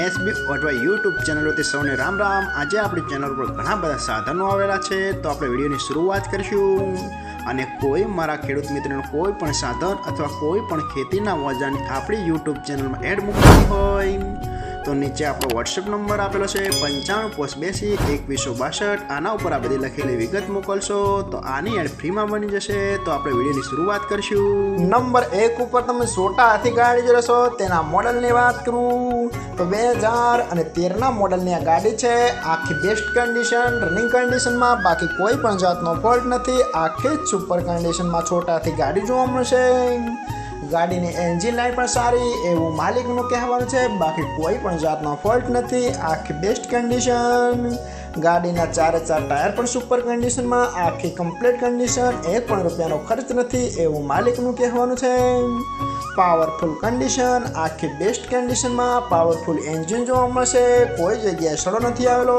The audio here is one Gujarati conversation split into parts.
એસબી અથવા યુટ્યુબ ચેનલોથી સૌને રામ રામ। આજે આપણી ચેનલ પર ઘણા બધા સાધનો આવેલા છે, તો આપણે વિડીયોની શરૂઆત કરીશું। અને કોઈ મારા ખેડૂત મિત્રોને કોઈ પણ સાધન અથવા કોઈ પણ ખેતીના ઓજારની આપણી યુટ્યુબ ચેનલમાં એડ મૂકવાની હોય તો નીચે આપણો વોટ્સએપ નંબર આપેલો છે 95822162। આના ઉપર આ બધી લખેલી વિગત મોકલશો તો આની એડ ફ્રીમાં બની જશે। તો આપણે વિડીયોની શરૂઆત કરીશું। નંબર 1 ઉપર તમે છોટા હાથી ગાડી જોશો, તેના મોડલની વાત કરું તો 2013ના મોડલની આ ગાડી છે। આખી બેસ્ટ કન્ડિશન, રનિંગ કન્ડિશનમાં, બાકી કોઈ પણ જાતનો ફોલ્ટ નથી। આખી જ સુપર કન્ડિશનમાં છોટા હાથી ગાડી જોવા મળશે। ગાડીની એન્જિન લાઇટ પણ સારી એવું માલિકનું કહેવાનું છે, બાકી કોઈ પણ જાતનો ફોલ્ટ નથી। આખી બેસ્ટ કન્ડિશન। ગાડીના 4 ટાયર પણ સુપર કન્ડિશનમાં, આખી કમ્પ્લીટ કન્ડિશન, 1 પણ રૂપિયાનો ખર્ચ નથી એવું માલિકનું કહેવાનું છે। પાવરફુલ કન્ડિશન, આખી બેસ્ટ કન્ડિશનમાં, પાવરફુલ એન્જિન જોવા મળશે। કોઈ જગ્યાએ સડો નથી આવેલો,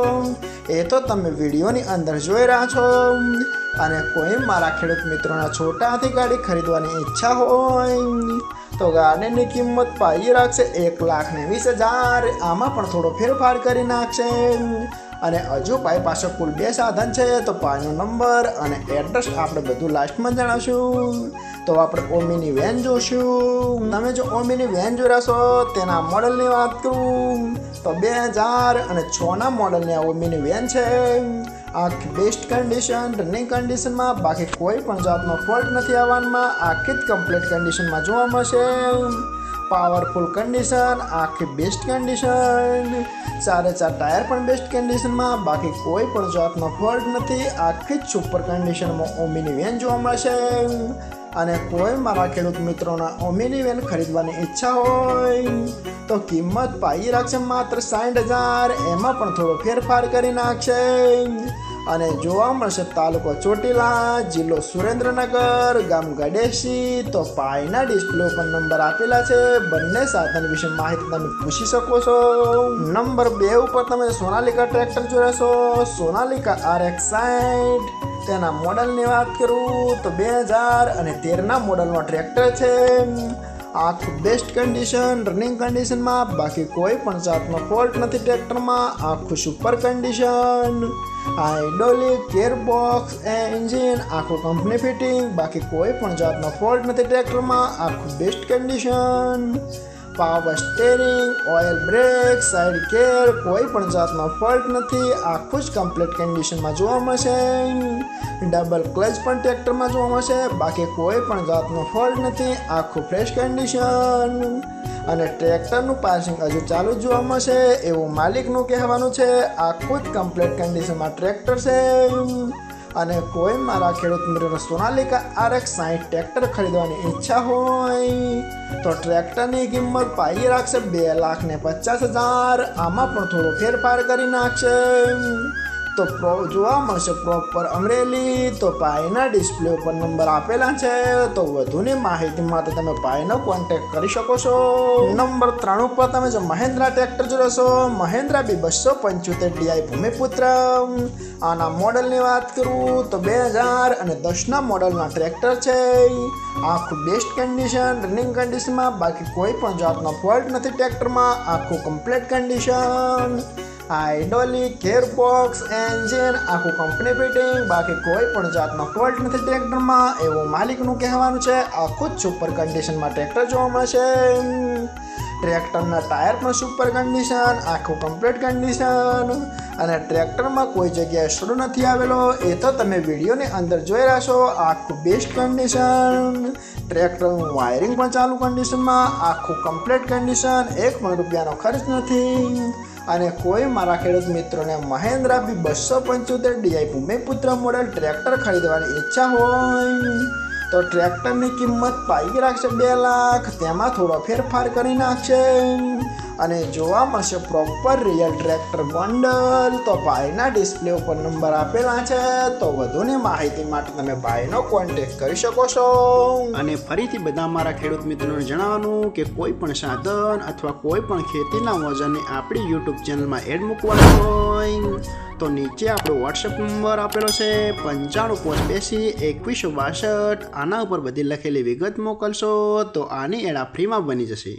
એ તો તમે વિડીયોની અંદર જોઈ રહ્યા છો। અને કોઈ મારા ખેડૂત મિત્રોના છોટા હાથી ગાડી ખરીદવાની ઈચ્છા હોય તો ગાડીની કિંમત પાઈ રાખશે 1,20,000। આમાં પણ થોડો ફેરફાર કરી નાખશે। અને હજુ ભાઈ પાસે કુલ 2 સાધન છે, તો પાઈનો નંબર અને એડ્રેસ આપણે બધું લાસ્ટમાં જણાવશું। તો આપણે ઓમીની વેન જોશું। તમે જો ઓમીની વેન જોઈ રહેશો, તેના મોડલની વાત કરું તો 2006ના મોડલની આ ઓમીની વેન છે। આખી બેસ્ટ કન્ડિશન, રનિંગ કન્ડિશનમાં, બાકી કોઈ પણ જાતનો ફોલ્ટ નથી આવવામાં। આખી જ કમ્પ્લીટ કન્ડિશનમાં જોવા મળશે। પાવરફુલ કન્ડિશન, આખી બેસ્ટ કન્ડિશન, 4 ટાયર પણ બેસ્ટ કન્ડિશનમાં, બાકી કોઈ પણ જાતનો ફોલ્ટ નથી। આખી જ સુપર કન્ડિશનમાં ઓમીની વેન જોવા મળશે। અને કોઈ મારા ખેડૂત મિત્રોના ઓમીની વેન ખરીદવાની ઈચ્છા હોય તો કિંમત પાઈ રાખશે માત્ર 60,000। એમાં પણ થોડો ફેરફાર કરી નાખશે। અને જોવા મળશે તાલુકો ચોટીલા, જિલ્લો સુરેન્દ્રનગર, ગામ ગડેશી। તો પાઈના ડિસ્પ્લે ઉપર નંબર આપેલા છે, બંને સાધન વિશે માહિતી તમે પૂછી શકો છો। નંબર 2 ઉપર તમે સોનાલિકા ટ્રેક્ટર જોઈ રહેશો, સોનાલિકા RX60। તેના મોડલની વાત કરું તો 2013ના મોડલનો ટ્રેક્ટર છે। આખું બેસ્ટ કન્ડિશન, રનિંગ કન્ડિશનમાં, બાકી કોઈ પણ જાતનો ફોલ્ટ નથી ટ્રેક્ટરમાં। આખું super condition, hydraulic, gearbox, engine આખું કંપની ફિટિંગ, બાકી કોઈ પણ જાતનો ફોલ્ટ નથી ટ્રેક્ટરમાં। આખું best condition, power steering, oil break, side ગેર, કોઈ પણ જાતનો ફોલ્ટ નથી। આખું જ કમ્પ્લીટ કન્ડિશનમાં જોવા મળશે। ડબલ ક્લચ પણ ટ્રેક્ટરમાં જોવા મળશે, બાકી કોઈ પણ જાતનો ફોલ્ટ નથી। આખું ફ્રેશ કન્ડિશન। અને ટ્રેક્ટરનું પાર્સિંગ હજુ ચાલુ જ જોવા મળશે એવું માલિકનું કહેવાનું છે। આખું જ કમ્પ્લીટ કન્ડિશનમાં ટ્રેક્ટર છે। અને કોઈ મારા ખેડૂત મિત્રોને સોનાલિકા RX60 ટ્રેક્ટર ખરીદવાની ઈચ્છા હોય તો ટ્રેક્ટરની કિંમત પાઈ રાખશે 2,50,000। આમાં પણ થોડો ફેરફાર કરી નાખશે। તો જોવા મળશે પ્રોપર અમરેલી। તો પાઈના ડિસ્પ્લે ઉપર નંબર આપેલા છે, તો વધુની માહિતી માટે તમે પાઈનો કોન્ટેક્ટ કરી શકો છો। નંબર 3 ઉપર તમે જો મહિન્દ્રા ટ્રેક્ટર જોશો, મહિન્દ્રા B275 DI ભૂમિપુત્ર। આના મોડલની વાત કરું તો 2010ના મોડલના ટ્રેક્ટર છે। આખું બેસ્ટ કન્ડિશન, રનિંગ કન્ડિશનમાં, બાકી કોઈ પણ જાતનો ફોલ્ટ નથી ટ્રેક્ટરમાં। આખું complete condition, hydraulic, gearbox, engine આખું કંપની ફિટિંગ, બાકી કોઈ પણ જાતનો ફોલ્ટ નથી ટ્રેક્ટરમાં એવું માલિકનું કહેવાનું છે। આખું જ સુપર કન્ડિશનમાં ટ્રેક્ટર જોવા મળશે। ટ્રેક્ટરના ટાયર પણ સુપર કન્ડિશન, આખું કમ્પ્લીટ કન્ડિશન। અને ટ્રેક્ટરમાં કોઈ જગ્યાએ સડો નથી આવેલો, એ તો તમે વિડીયોની અંદર જોઈ રહ્યા છો। આખું બેસ્ટ કન્ડિશન। ટ્રેક્ટરનું વાયરિંગ પણ ચાલુ કન્ડિશનમાં, આખું કમ્પ્લીટ કન્ડિશન, 1 પણ રૂપિયાનો ખર્ચ નથી। અને કોઈ મારા ખેડૂત મિત્રોને Mahindra B275 DI Bhumiputra model tractor ખરીદવાની ઈચ્છા હોય તો ટ્રેક્ટરની કિંમત પાઈ રાખશે 2 લાખ। તેમાં થોડો ફેરફાર કરી નાખશે। અને જોવા મળશે પ્રોપર રિયલ ટ્રેક્ટર બંડલ। તો ભાઈના ડિસ્પ્લે ઉપર નંબર આપેલા છે, તો વધુની માહિતી માટે તમે ભાઈનો કોન્ટેક્ટ કરી શકો છો। અને ફરીથી બધા મારા ખેડૂત મિત્રોને જણાવવાનું કે કોઈ પણ સાધન અથવા કોઈ પણ ખેતીના ઓજારની આપણી યુટ્યુબ ચેનલમાં એડ મૂકવાનું હોય તો નીચે આપણો વોટ્સએપ નંબર આપેલો છે 95822162। આના ઉપર બધી લખેલી વિગત મોકલશો તો આની એડ ફ્રીમાં બની જશે।